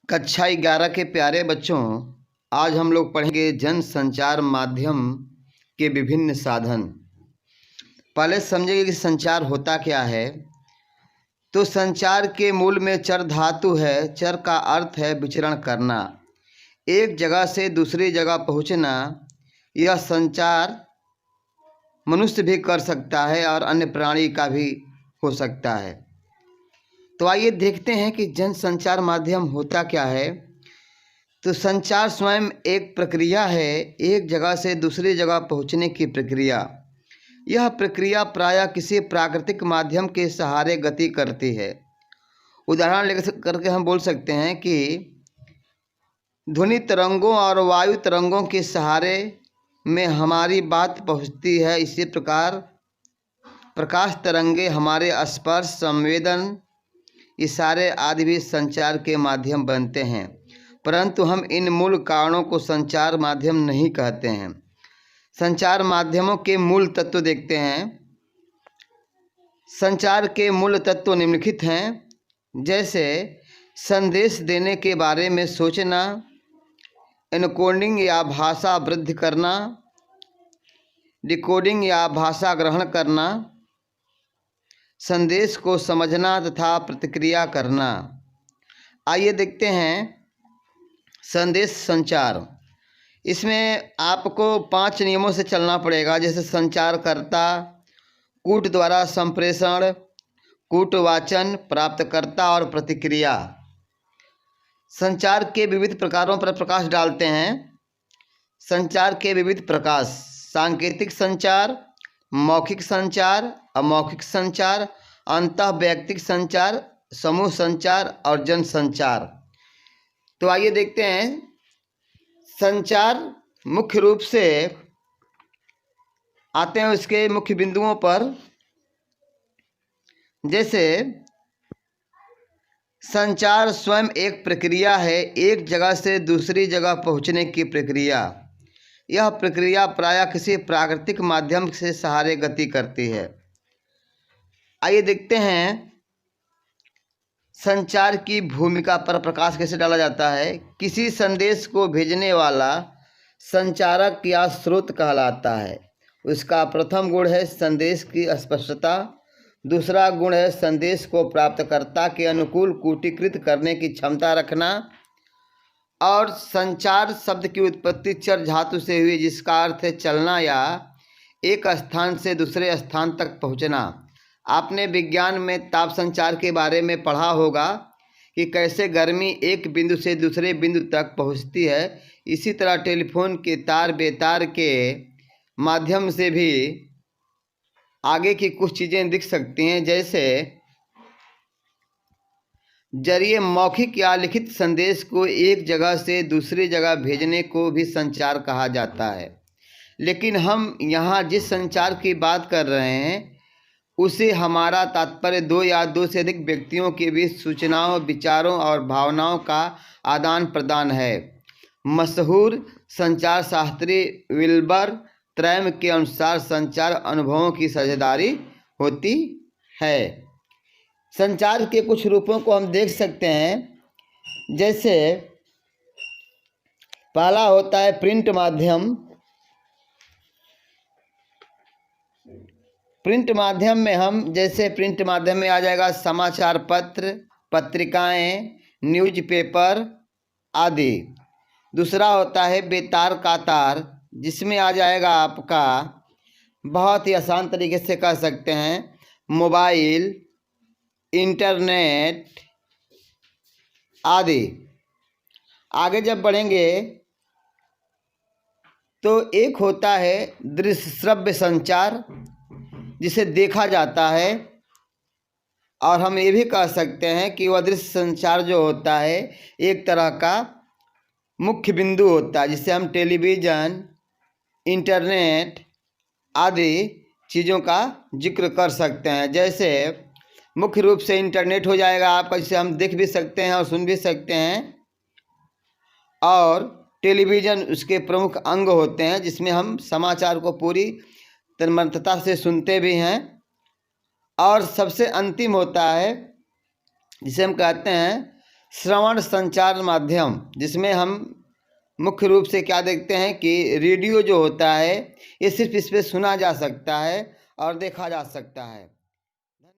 कक्षा 11 के प्यारे बच्चों, आज हम लोग पढ़ेंगे जन संचार माध्यम के विभिन्न साधन। पहले समझेंगे कि संचार होता क्या है। तो संचार के मूल में चर धातु है। चर का अर्थ है विचरण करना, एक जगह से दूसरी जगह पहुंचना। यह संचार मनुष्य भी कर सकता है और अन्य प्राणी का भी हो सकता है। तो आइए देखते हैं कि जन संचार माध्यम होता क्या है। तो संचार स्वयं एक प्रक्रिया है, एक जगह से दूसरी जगह पहुंचने की प्रक्रिया। यह प्रक्रिया प्रायः किसी प्राकृतिक माध्यम के सहारे गति करती है। उदाहरण लेकर करके हम बोल सकते हैं कि ध्वनि तरंगों और वायु तरंगों के सहारे में हमारी बात पहुंचती है। इसी प्रकार प्रकाश तरंगे हमारे स्पर्श, संवेदन, इशारे आदि भी संचार के माध्यम बनते हैं, परंतु हम इन मूल कारणों को संचार माध्यम नहीं कहते हैं। संचार माध्यमों के मूल तत्व देखते हैं। संचार के मूल तत्व निम्नलिखित हैं, जैसे संदेश देने के बारे में सोचना, एनकोडिंग या भाषा वृद्धि करना, डिकोडिंग या भाषा ग्रहण करना, संदेश को समझना तथा प्रतिक्रिया करना। आइए देखते हैं संदेश संचार। इसमें आपको 5 नियमों से चलना पड़ेगा, जैसे संचारकर्ता, कूट द्वारा संप्रेषण, कूटवाचन, प्राप्तकर्ता और प्रतिक्रिया। संचार के विविध प्रकारों पर प्रकाश डालते हैं। संचार के विविध प्रकार: सांकेतिक संचार, मौखिक संचार, अमौखिक संचार, अंतःवैयक्तिक संचार, समूह संचार और जन संचार। तो आइए देखते हैं। संचार मुख्य रूप से आते हैं उसके मुख्य बिंदुओं पर, जैसे संचार स्वयं एक प्रक्रिया है, एक जगह से दूसरी जगह पहुंचने की प्रक्रिया। यह प्रक्रिया प्रायः किसी प्राकृतिक माध्यम से सहारे गति करती है। आइए देखते हैं संचार की भूमिका पर प्रकाश कैसे डाला जाता है। किसी संदेश को भेजने वाला संचारक या स्रोत कहलाता है। उसका प्रथम गुण है संदेश की स्पष्टता, दूसरा गुण है संदेश को प्राप्तकर्ता के अनुकूल कूटीकृत करने की क्षमता रखना। और संचार शब्द की उत्पत्ति चर धातु से हुई, जिसका अर्थ है चलना या एक स्थान से दूसरे स्थान तक पहुंचना। आपने विज्ञान में ताप संचार के बारे में पढ़ा होगा कि कैसे गर्मी एक बिंदु से दूसरे बिंदु तक पहुंचती है। इसी तरह टेलीफोन के तार बेतार के माध्यम से भी आगे की कुछ चीज़ें दिख सकती हैं, जैसे जरिए मौखिक या लिखित संदेश को एक जगह से दूसरी जगह भेजने को भी संचार कहा जाता है। लेकिन हम यहाँ जिस संचार की बात कर रहे हैं उसे हमारा तात्पर्य 2 या 2 से अधिक व्यक्तियों के बीच सूचनाओं, विचारों और भावनाओं का आदान प्रदान है। मशहूर संचार शास्त्री विल्बर त्रैम के अनुसार संचार अनुभवों की साझेदारी होती है। संचार के कुछ रूपों को हम देख सकते हैं, जैसे पहला होता है प्रिंट माध्यम। प्रिंट माध्यम में हम जैसे प्रिंट माध्यम में आ जाएगा समाचार पत्र, पत्रिकाएं, न्यूज़पेपर आदि। दूसरा होता है बेतार का तार, जिसमें आ जाएगा आपका, बहुत ही आसान तरीके से कह सकते हैं, मोबाइल, इंटरनेट आदि। आगे जब बढ़ेंगे तो एक होता है दृश्य श्रव्य संचार, जिसे देखा जाता है, और हम ये भी कह सकते हैं कि वह दृश्य संचार जो होता है एक तरह का मुख्य बिंदु होता है, जिसे हम टेलीविज़न, इंटरनेट आदि चीज़ों का जिक्र कर सकते हैं। जैसे मुख्य रूप से इंटरनेट हो जाएगा आपका, जिसे हम देख भी सकते हैं और सुन भी सकते हैं, और टेलीविज़न उसके प्रमुख अंग होते हैं, जिसमें हम समाचार को पूरी तन्मयता से सुनते भी हैं। और सबसे अंतिम होता है जिसे हम कहते हैं श्रवण संचार माध्यम, जिसमें हम मुख्य रूप से क्या देखते हैं कि रेडियो जो होता है ये सिर्फ इस पर सुना जा सकता है और देखा जा सकता है।